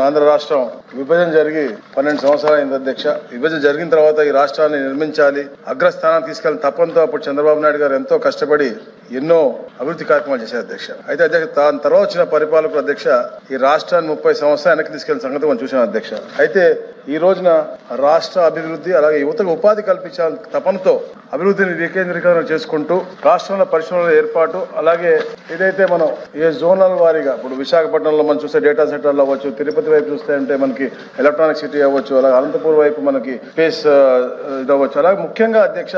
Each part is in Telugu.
ఆంధ్ర రాష్ట్రం విభజన జరిగి 12 సంవత్సరాలు అయింది అధ్యక్ష. విభజన జరిగిన తర్వాత ఈ రాష్ట్రాన్ని నిర్మించాలి, అగ్రస్థానానికి తీసుకెళ్లిన తప్పంతో అప్పుడు చంద్రబాబు నాయుడు గారు ఎంతో కష్టపడి ఎన్నో అభివృద్ధి కార్యక్రమాలు చేశారు అధ్యక్ష. అయితే అధ్యక్ష దాని తర్వాత వచ్చిన పరిపాలకులు అధ్యక్ష ఈ రాష్ట్రాన్ని 30 సంవత్సరాలు వెనక్కి తీసుకెళ్లిన సంగతి మనం చూసాం అధ్యక్ష. అయితే ఈ రోజున రాష్ట్ర అభివృద్ధి అలాగే యువతకు ఉపాధి కల్పించాలని తపనతో అభివృద్ధిని వికేంద్రీకరణ చేసుకుంటూ రాష్ట్రంలో పరిశ్రమల ఏర్పాటు, అలాగే ఏదైతే మనం ఏ జోనల్ వారీగా ఇప్పుడు విశాఖపట్నంలో మనం చూస్తే డేటా సెంటర్లు అవ్వచ్చు, తిరుపతి వైపు చూస్తే అంటే మనకి ఎలక్ట్రానిక్ సిటీ అవ్వచ్చు, అలాగే అనంతపూర్ వైపు మనకి స్పేస్ ఇది అవ్వచ్చు. అలాగే ముఖ్యంగా అధ్యక్ష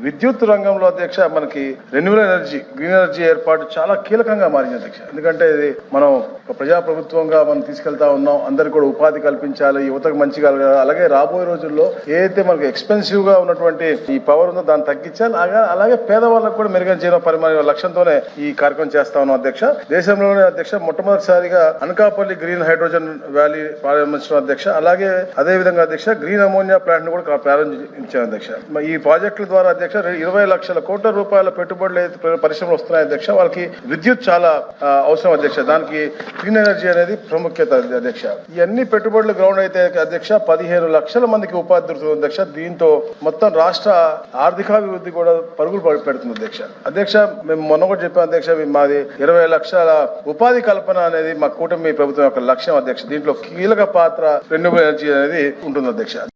విద్యుత్ రంగంలో అధ్యక్ష మనకి రెన్యూవల్ ఎనర్జీ, గ్రీన్ ఎనర్జీ ఏర్పాటు చాలా కీలకంగా మారింది అధ్యక్ష. ఎందుకంటే ఇది మనం ఒక ప్రజాప్రభుత్వంగా మనం తీసుకెళ్తా ఉన్నాం, అందరికి కూడా ఉపాధి కల్పించాలి, యువతకు మంచిగా. అలాగే రాబోయే రోజుల్లో ఏదైతే మనకు ఎక్స్పెన్సివ్ గా ఉన్నటువంటి ఈ పవర్ ఉందో దాన్ని తగ్గించాలి, అలాగే పేదవాళ్ళకు కూడా మెరుగైన జీవన పరిమాణ లక్ష్యంతోనే ఈ కార్యక్రమం చేస్తా ఉన్నాం అధ్యక్ష. దేశంలోనే అధ్యక్ష మొట్టమొదటిసారిగా అనకాపల్లి గ్రీన్ హైడ్రోజన్ వ్యాలీ ప్రారంభించడం అధ్యక్ష. అలాగే అదే విధంగా అధ్యక్ష గ్రీన్ అమోనియా ప్లాంట్ ను కూడా ప్రారంభించాం అధ్యక్ష. ఈ ప్రాజెక్టుల ద్వారా అధ్యక్ష 20 లక్షల కోట్ల రూపాయల పెట్టుబడులు పరిశ్రమలు వస్తున్నాయి అధ్యక్ష. వాళ్ళకి విద్యుత్ చాలా అవసరం అధ్యక్ష. దానికి క్లీన్ ఎనర్జీ అనేది ప్రాముఖ్యత అధ్యక్ష. ఇవన్నీ పెట్టుబడులు గ్రౌండ్ అయితే అధ్యక్ష 15 లక్షల మందికి ఉపాధి దొరుకుతుంది అధ్యక్ష. దీంతో మొత్తం రాష్ట్ర ఆర్థికాభివృద్ధి కూడా పరుగులు పెడుతుంది అధ్యక్ష. అధ్యక్ష మేము మొన్న కూడా చెప్పాం అధ్యక్ష, మాది 20 లక్షల ఉపాధి కల్పన అనేది మా కూటమి ప్రభుత్వం యొక్క లక్ష్యం అధ్యక్ష. దీంట్లో కీలక పాత్ర రెన్యూవల్ ఎనర్జీ అనేది ఉంటుంది అధ్యక్ష.